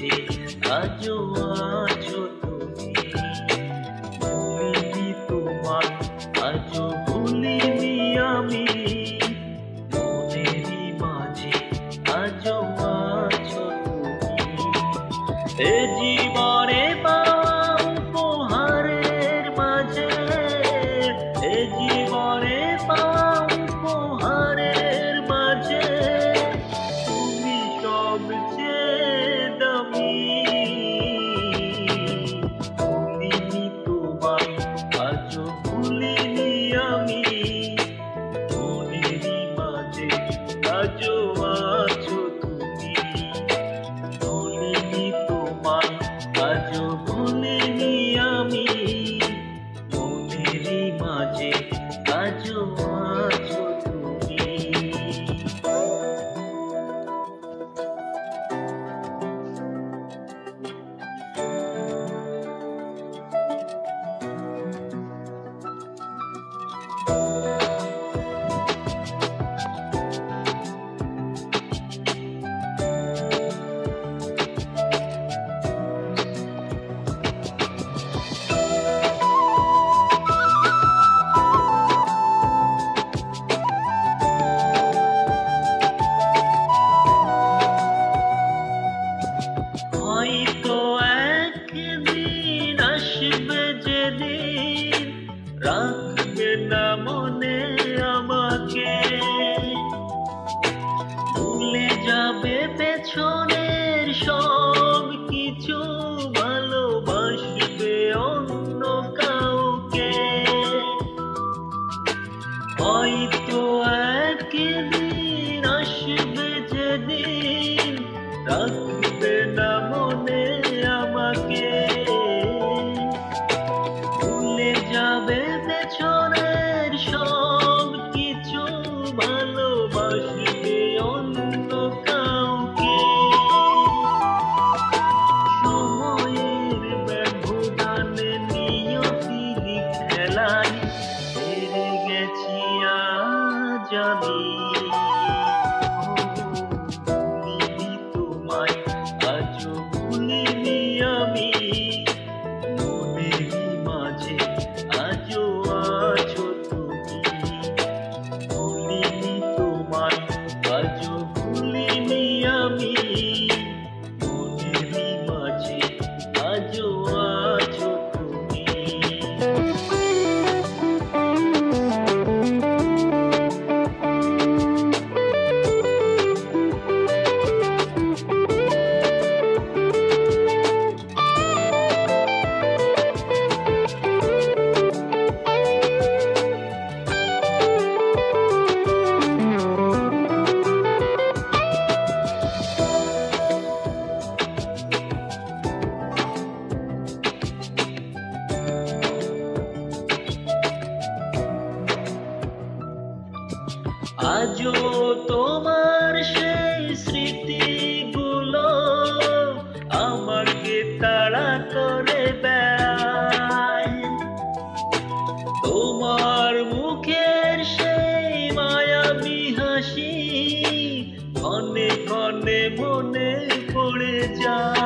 মাঝে আজও আছো তুমি। ভুলিনি তোমায়, আজও ভুলিনি আমি, মনেরই মাঝে আজও আছো তুমি। এ জীবনে পাওয়া উপহারের মাঝে, এ জীবনে পাওয়া উপহারের মাঝে তুমি সবচেয়ে দামি। ভুলিনি তোমায়, আজও ভুলিনি আমি, মনেরই মাঝে আজও আছো তুমি। ভুলিনি তোমায়, আজও ভুলিনি আমি, মনেরই মাঝে আজও আছো তুমি। হয়তো একদিন আসবে যেদিন রাখবে না মনে আমাকে, ভুলে যাবে পেছনের সব কিছু, ভালোবাসবে অন্য কাউকে। হয়তো একদিন আসবে যেদিন রাখবে না মনে আমাকে, ভুলে যাবে পেছনের সব কিছু, ভালোবাসবে অন্য কাউকে। সময়ের ব্যবধানে নিয়তির খেলায় হেরে গেছি আজ আমি। ভুলিনি তোমায়, আজও ভুলিনি আমি, মনেরই মাঝে আজও আছো তুমি। ভুলিনি তোমায়, আজও ভুলিনি আমি, মনেরই মাঝে আজও আছো তুমি। আজও তোমার সেই স্মৃতিগুলো আমাকে তাড়া করে বেড়ায়। তোমার মুখের সেই মায়াবী হাসি ক্ষণে ক্ষণে মনে পড়ে যায়।